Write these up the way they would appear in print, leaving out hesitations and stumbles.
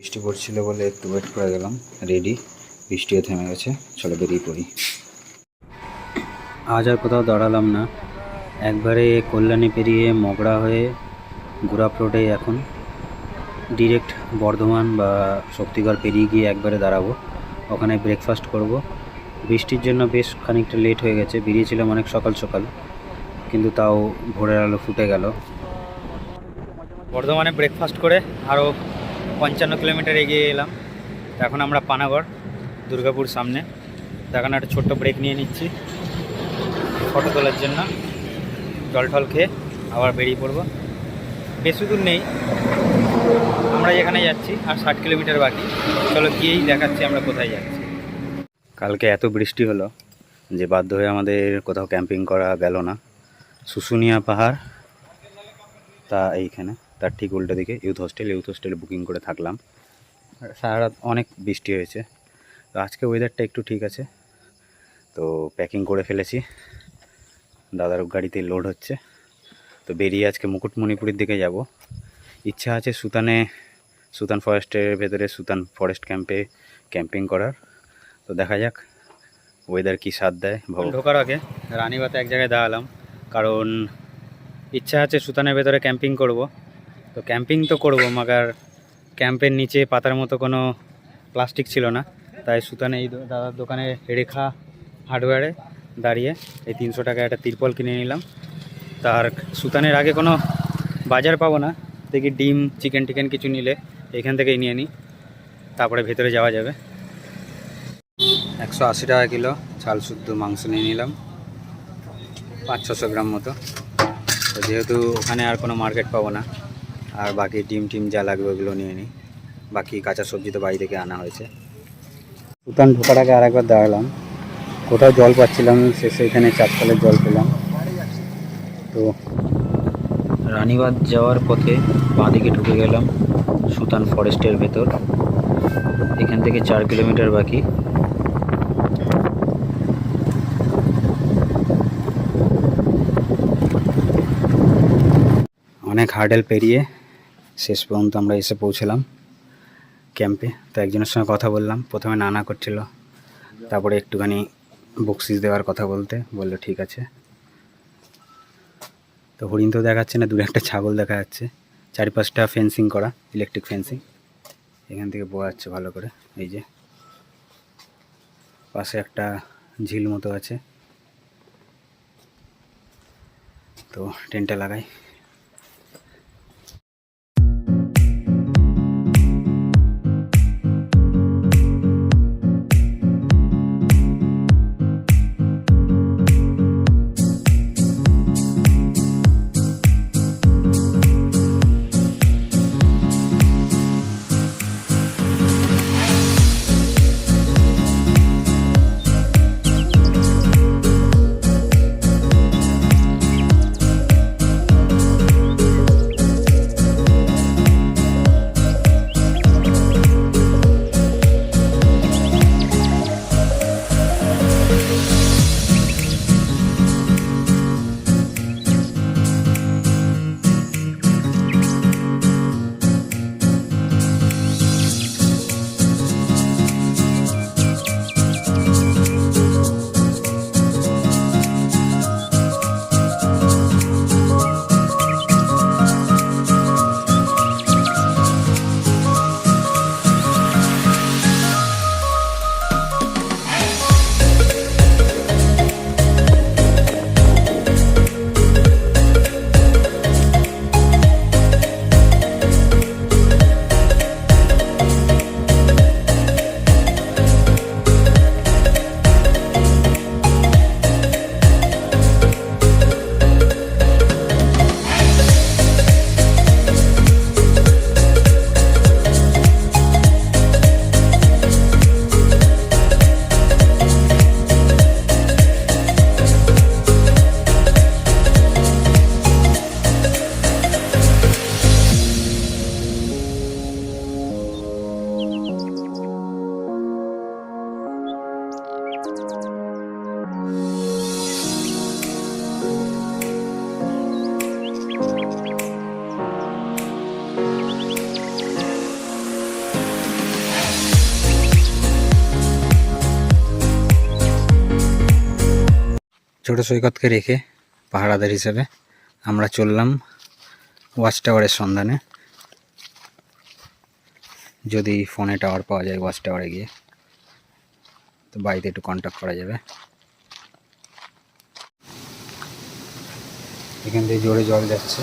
বৃষ্টি পড়ছিল বলে একটু ওয়েট করে গেলাম। রেডি, বৃষ্টিও থেমে গেছে, চলো বেরিয়ে পড়ি। আজ আর কোথাও দাঁড়ালাম না, একবারে কল্যাণী পেরিয়ে মগড়া হয়ে গুরাপ রোডে এখন ডিরেক্ট বর্ধমান বা শক্তিগড় পেরিয়ে গিয়ে একবারে দাঁড়াবো, ওখানে ব্রেকফাস্ট করব। বৃষ্টির জন্য বেশ খানিকটা লেট হয়ে গেছে, বেরিয়েছিলাম অনেক সকাল সকাল, কিন্তু তাও ভোরের আলো ফুটে গেল। বর্ধমানে ব্রেকফাস্ট করে আরও 55 কিলোমিটার এগিয়ে এলাম। এখন আমরা পানাগড় দুর্গাপুর সামনে, এখন একটা ছোট্ট ব্রেক নিয়ে নিচ্ছি ফটো তোলার জন্য। জল টল খেয়ে আবার বেরিয়ে পড়বো। বেশি দূর নেই, আমরা যেখানে যাচ্ছি আর 60 কিলোমিটার বাকি। চলো গিয়েই দেখাচ্ছি আমরা কোথায় যাচ্ছি। কালকে এত বৃষ্টি হলো যে বাধ্য হয়ে আমাদের কোথাও ক্যাম্পিং করা গেল না। শুশুনিয়া পাহাড়, তা এইখানে তার ঠিক উল্টো দিকে ইউথ হোস্টেলে বুকিং করে থাকলাম। সারা রাত অনেক বৃষ্টি হয়েছে, তো আজকে ওয়েদারটা একটু ঠিক আছে। তো প্যাকিং করে ফেলেছি, দাদার গাড়িতে লোড হচ্ছে। তো বেরিয়ে আজকে মুকুটমণিপুরের দিকে যাব। ইচ্ছা আছে সুতান ফরেস্টের ভেতরে সুতান ফরেস্ট ক্যাম্পে ক্যাম্পিং করার। তো দেখা যাক ওয়েদার কি সাথ দেয়। ঢোকার আগে রানীবাতে এক জায়গায় দাঁড়ালাম, কারণ ইচ্ছা আছে সুতানের ভেতরে ক্যাম্পিং করব। তো ক্যাম্পিং তো করবো, মাগার ক্যাম্পের নিচে পাতার মতো কোনো প্লাস্টিক ছিল না, তাই সুতানে এই দাদার দোকানে রেখা হার্ডওয়্যারে দাঁড়িয়ে এই 300 টাকায় একটা তিরপল কিনে নিলাম। তার সুতানের আগে কোনো বাজার পাবো না, দেখি ডিম চিকেন টিকেন কিছু নিলে এখান থেকেই নিয়ে নিই, তারপরে ভেতরে যাওয়া যাবে। 180 টাকা কিলো চাল শুদ্ধ মাংস নিয়ে নিলাম, 500-600 গ্রাম মতো। তো যেহেতু ওখানে আর কোনো মার্কেট পাবো না, আর বাকি ডিম টিম যা লাগবে ওগুলো নিয়ে নিই। বাকি কাঁচা সবজি তো বাড়ি থেকে আনা হয়েছে। সুতান ঢোকার আগে আর একবার দাঁড়ালাম, কোথাও জল পাচ্ছিলাম, শেষে এখানে চারতলের জল পেলাম। তো রানীবাঁধ যাওয়ার পথে বাঁদিকে ঢুকে গেলাম সুতান ফরেস্টের ভেতর। এখান থেকে 4 কিলোমিটার বাকি। অনেক হার্ডেল পেরিয়ে শেষ পর্যন্ত আমরা এসে পৌঁছলাম ক্যাম্পে। তো একজনের সঙ্গে কথা বললাম, প্রথমে নানা করছিল, তারপরে একটুখানি বকশিস দেওয়ার কথা বললো ঠিক আছে। তো হরিণ তো দেখাচ্ছে না, দূরে একটা ছাগল দেখা যাচ্ছে। চারিপাশটা ফেন্সিং করা, ইলেকট্রিক ফেন্সিং, এখান থেকে বোঝা যাচ্ছে ভালো করে। এই যে পাশে একটা ঝিল মতো আছে, তো টেন্টটা লাগাই। ছোট সৈকতকে রেখে পাহারাদার হিসেবে আমরা চললাম ওয়াচ টাওয়ারের সন্ধানে। যদি ফোনে টাওয়ার পাওয়া যায় ওয়াচ টাওয়ারে গিয়ে, তো বাড়িতে একটু কন্ট্যাক্ট করা যাবে। এখান থেকে জোরে জল যাচ্ছে।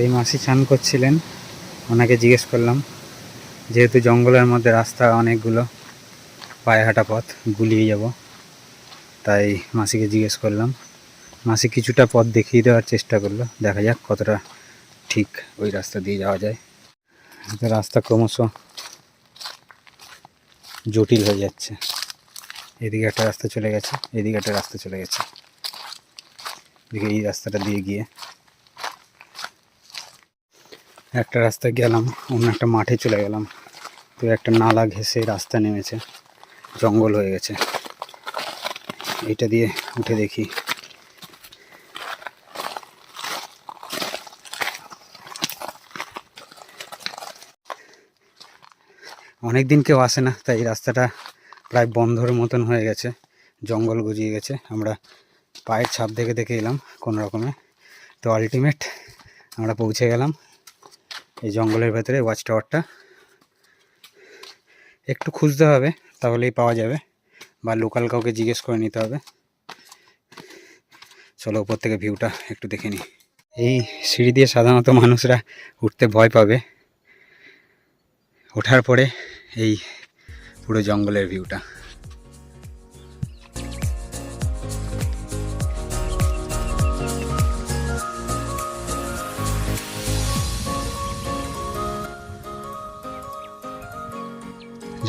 এই মাসি স্নান করছিলেন, ওনাকে জিজ্ঞেস করলাম, যেহেতু জঙ্গলের মধ্যে রাস্তা অনেকগুলো, পায়ে হাঁটা পথ, গুলিয়ে যাব, তাই মাসিকে জিজ্ঞেস করলাম। মাসি কিছুটা পথ দেখিয়ে দেওয়ার চেষ্টা করলো, দেখা যাক কতটা ঠিক ওই রাস্তা দিয়ে যাওয়া যায়। রাস্তা ক্রমশ জটিল হয়ে যাচ্ছে। এদিকে একটা রাস্তা চলে গেছে, এদিকে একটা রাস্তা চলে গেছে। এদিকে এই রাস্তাটা দিয়ে গিয়ে একটা রাস্তা গেলাম, অন্য একটা মাঠে চলে গেলাম। তো একটা নালা ঘেঁষে রাস্তা নেমেছে, জঙ্গল হয়ে গেছে। এইটা দিয়ে উঠে দেখি। অনেক দিন কেউ আসে না, তাই এই রাস্তাটা প্রায় বন্ধর মতন হয়ে গেছে, জঙ্গল গজিয়ে গেছে। আমরা পায়ের ছাপ দেখে দেখে এলাম কোনো রকমে। তো আলটিমেট আমরা পৌঁছে গেলাম এই জঙ্গলের ভেতরে। ওয়াচ টাওয়ারটা একটু খুঁজতে হবে, তাহলেই পাওয়া যাবে, বা লোকাল কাউকে জিজ্ঞেস করে নিতে হবে। চলো উপর থেকে ভিউটা একটু দেখে নিই। এই সিঁড়ি দিয়ে সাধারণত মানুষরা উঠতে ভয় পাবে, ওঠার পরে এই পুরো জঙ্গলের ভিউটা।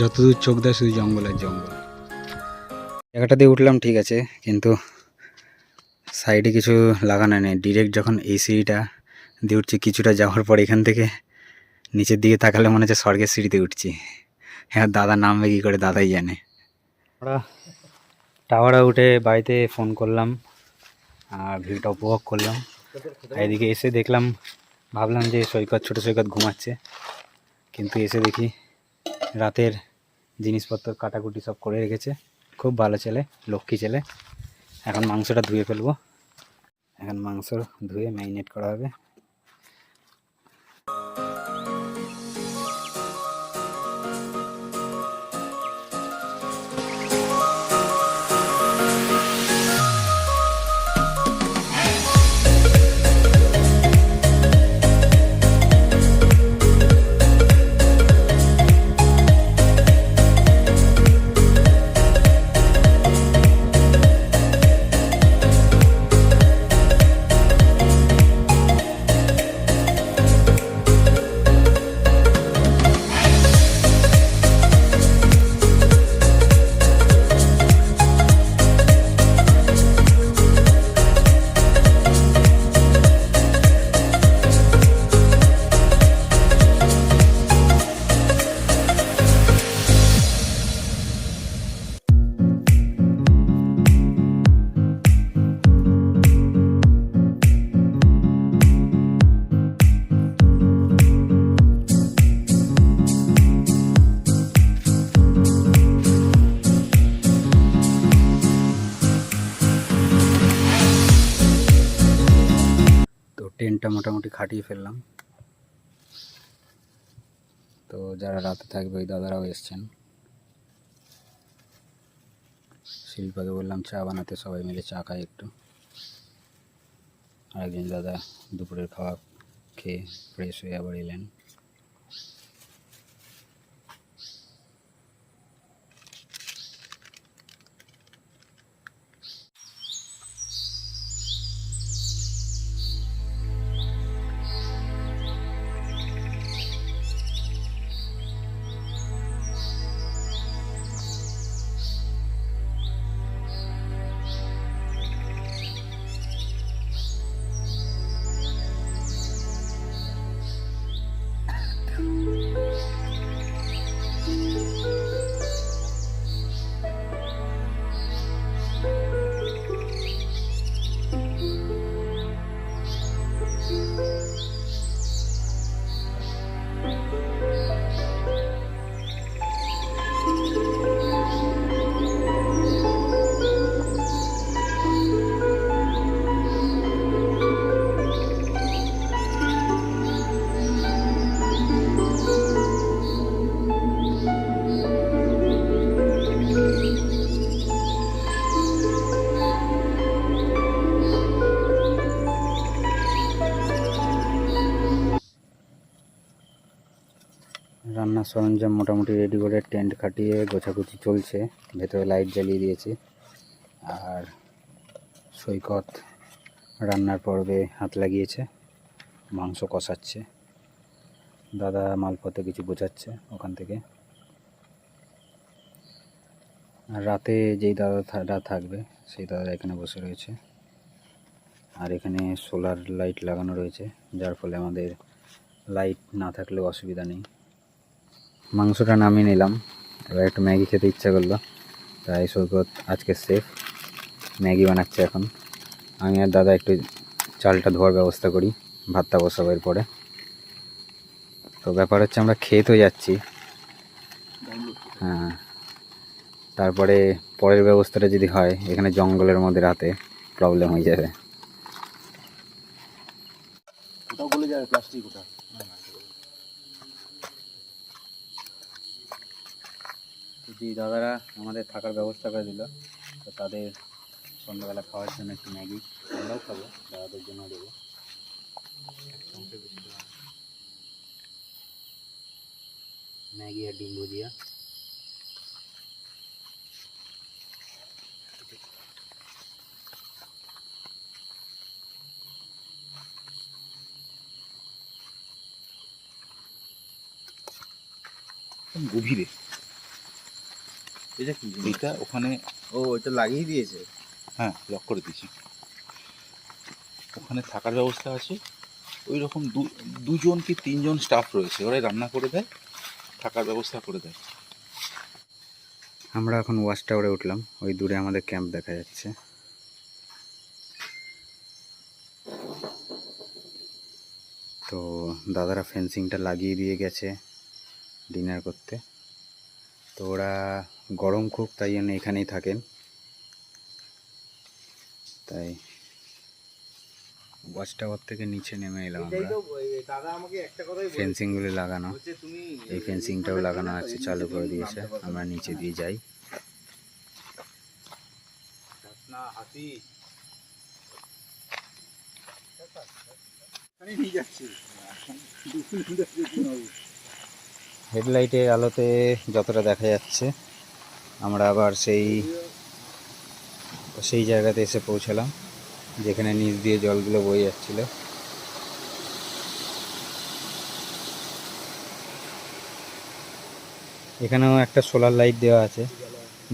যতদূর চোখ দেয় শুধু জঙ্গল আর জঙ্গল। জায়গাটা দিয়ে উঠলাম ঠিক আছে, কিন্তু সাইডে কিছু লাগানো নেই। ডিরেক্ট যখন এই সিঁড়িটা দিয়ে উঠছি, কিছুটা যাওয়ার পর এখান থেকে নিচের দিকে তাকালে মনে হচ্ছে স্বর্গের সিঁড়িতে উঠছি। হ্যাঁ, দাদা নামবে কী করে দাদাই জানে। আমরা টাওয়ারে উঠে বাড়িতে ফোন করলাম আর ভিউটা উপভোগ করলাম। এদিকে এসে দেখলাম, ভাবলাম যে সৈকত, ছোটো সৈকত ঘুমাচ্ছে, কিন্তু এসে দেখি রাতের জিনিসপত্র কাটাকুটি সব করে রেখেছে। খুব ভালো ছেলে, লক্ষ্মী ছেলে। এখন মাংসটা ধুয়ে ফেলবো, এখন মাংস ধুয়ে ম্যারিনেট করা হবে। টেন্টটা মোটামুটি খাটিয়ে ফেললাম। তো যারা রাতে থাকবে ওই দাদারাও এসছেন। শিল্পাকে বললাম চা বানাতে, সবাই মিলে চা খাই একটু। আরেকজন দাদা দুপুরের খাওয়া খেয়ে ফ্রেশ হয়ে আবার এলেন। রান্নার সরঞ্জাম মোটামুটি রেডি করে টেন্ট খাটিয়ে গোছাগুছি চলছে। ভেতরে লাইট জ্বালিয়ে দিয়েছি। আর সৈকত রান্নার পর্বে হাত লাগিয়েছে, মাংস কষাচ্ছে। দাদা মালপত্র কিছু বোঝাচ্ছে ওখান থেকে। আর রাতে যেই দাদাটা থাকবে সেই দাদা এখানে বসে রয়েছে। আর এখানে সোলার লাইট লাগানো রয়েছে, যার ফলে আমাদের লাইট না থাকলেও অসুবিধা নেই। মাংসটা নামিয়ে নিলাম, এবার একটু ম্যাগি খেতে ইচ্ছা করলো, তাই সৈকত আজকে সেফ ম্যাগি বানাচ্ছে। এখন আমি আর দাদা একটু চালটা ধোয়ার ব্যবস্থা করি, ভাতটা বসাবো এরপরে। তো ব্যাপার হচ্ছে আমরা খেয়ে তো যাচ্ছি, হ্যাঁ, তারপরে পরের ব্যবস্থাটা যদি হয় এখানে জঙ্গলের মধ্যে রাতে প্রবলেম হয়ে যাবে। ওটাও গলে যাবে, প্লাস্টিক ওটা। যে দাদারা আমাদের থাকার ব্যবস্থা করে দিল, তো তাদের সন্ধ্যাবেলা খাওয়ার জন্য একটু ম্যাগি, আমরাও খাবো, দাদাদের জন্য দেবো। ম্যাগি আর ডিম ভুজিয়া। গভীরে এটা কি এইটা ওখানে, ও এটা লাগিয়ে দিয়েছে। হ্যাঁ লক করে দিয়েছি। ওখানে থাকার ব্যবস্থা আছে, ওই রকম দুজন কি তিনজন স্টাফ রয়েছে, ওরাই রান্না করে দেয়, থাকার ব্যবস্থা করে দেয়। আমরা এখন ওয়াচ টাওয়ারে উঠলাম, ওই দূরে আমাদের ক্যাম্প দেখা যাচ্ছে। তো দাদারা ফেন্সিংটা লাগিয়ে দিয়ে গেছে ডিনার করতে। তো ওরা গরম খুব, তাই জন্য এখানেই থাকেন। তাই ওয়াচ টাওয়ার থেকে নিচে নেমে এলাম আমরা। ফেন্সিংগুলো লাগানো, এই ফেন্সিংটাও লাগানো আছে, চালু করে দিয়েছে। আমরা নিচে দিয়ে যাই। হেডলাইটের আলোতে যতটা দেখা যাচ্ছে, আমরা আবার সেই জায়গাতে এসে পৌঁছালাম যেখানে নিচ দিয়ে জলগুলো বয়ে যাচ্ছিল। এখানেও একটা সোলার লাইট দেওয়া আছে,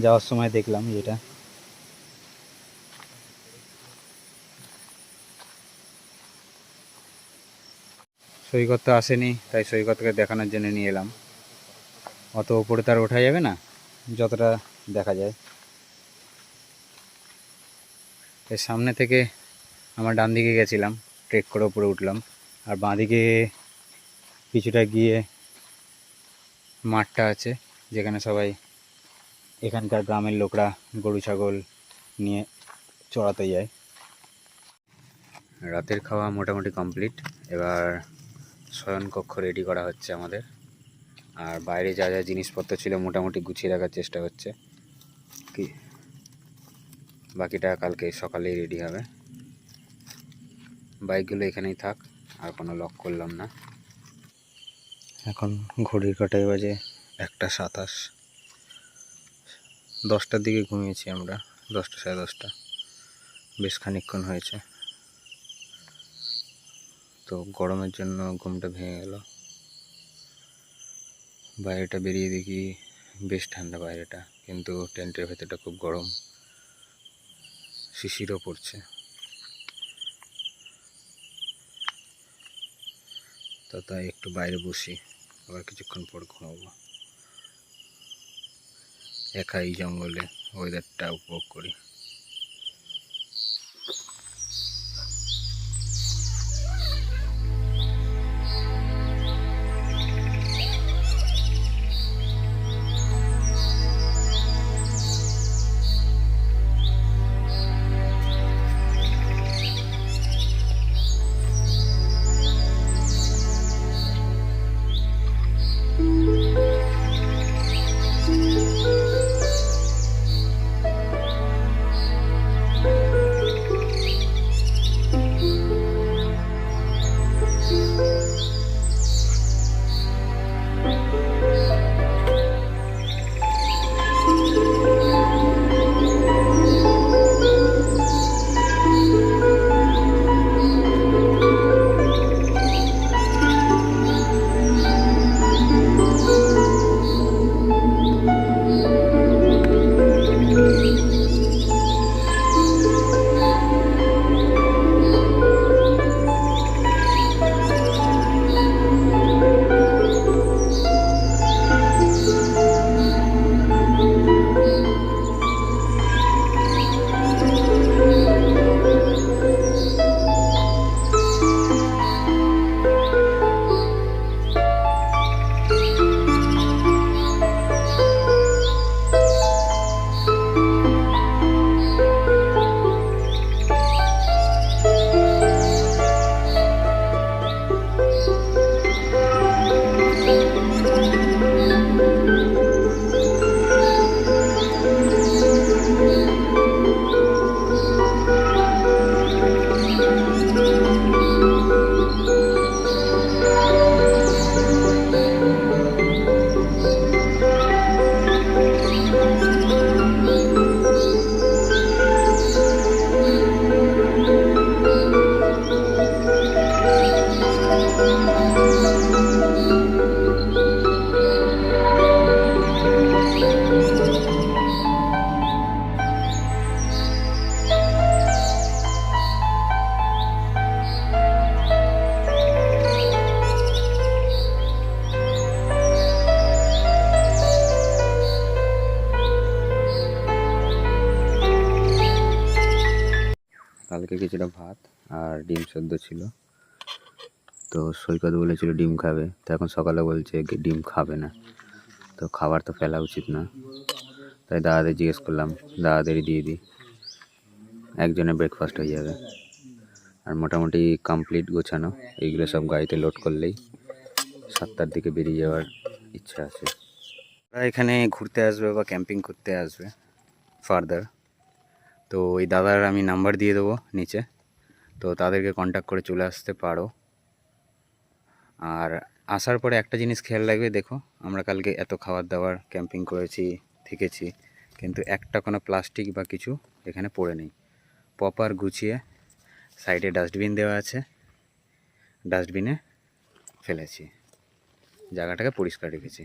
যাওয়ার সময় দেখলাম যেটা। সৈকত তো আসেনি, তাই সৈকতকে দেখানোর জন্য নিয়ে এলাম। অত উপরে তার ওঠা যাবে না, যতটা দেখা যায়। এর সামনে থেকে আমার ডান দিকে গেছিলাম, ট্রেক করে উপরে উঠলাম। আর বাঁ দিকে কিছুটা গিয়ে মাঠটা আছে, যেখানে সবাই এখানকার গ্রামের লোকরা গরু ছাগল নিয়ে চড়াতে যায়। রাতের খাওয়া মোটামুটি কমপ্লিট। এবার শয়নকক্ষ রেডি করা হচ্ছে আমাদের। আর বাইরে যা যা জিনিসপত্র ছিল মোটামুটি গুছিয়ে রাখার চেষ্টা হচ্ছে, কি বাকিটা কালকে সকালেই রেডি হবে। বাইকগুলো এখানেই থাক, আর কোনো লক করলাম না। এখন ঘড়ির কাঁটায় বাজে 1:27। 10টার দিকে ঘুমিয়েছি আমরা, 10টা সাড়ে 10টা, বেশ খানিকক্ষণ হয়েছে। তো গরমের জন্য ঘুমটা ভেঙে গেল। বাইরেটা বেরিয়ে দেখি বেশ ঠান্ডা বাইরেটা, কিন্তু টেন্টের ভেতরটা খুব গরম, শিশিরও পড়ছে। তো তাই একটু বাইরে বসি, আবার কিছুক্ষণ পর ঘুমাবো। একা এই জঙ্গলে ওয়েদারটা উপভোগ করি। কালকে কিছুটা ভাত আর ডিম সেদ্ধ ছিল। তো সৈকত বলেছিল ডিম খাবে, তো এখন সকালে বলছে কি ডিম খাবে না। তো খাবার তো ফেলা উচিত না, তাই দাদাদের জিজ্ঞেস করলাম, দাদাদেরই দিয়ে দিই, একজনের ব্রেকফাস্ট হয়ে যাবে। আর মোটামুটি কমপ্লিট গোছানো, এইগুলো সব গাড়িতে লোড করলেই 7টার দিকে বেরিয়ে যাওয়ার ইচ্ছা আছে। ওরা এখানে ঘুরতে আসবে বা ক্যাম্পিং করতে আসবে ফার্দার, তো ওই দাদার আমি নাম্বার দিয়ে দেবো নিচে, তো তাদেরকে কন্ট্যাক্ট করে চলে আসতে পারো। আর আসার পরে একটা জিনিস খেয়াল রাখবে, দেখো আমরা কালকে এত খাবার দাবার ক্যাম্পিং করেছি, থেকেছি, কিন্তু একটা কোনো প্লাস্টিক বা কিছু এখানে পড়ে নেই। প্রপার গুছিয়ে সাইডে ডাস্টবিন দেওয়া আছে, ডাস্টবিনে ফেলেছি, জায়গাটাকে পরিষ্কার রেখেছি।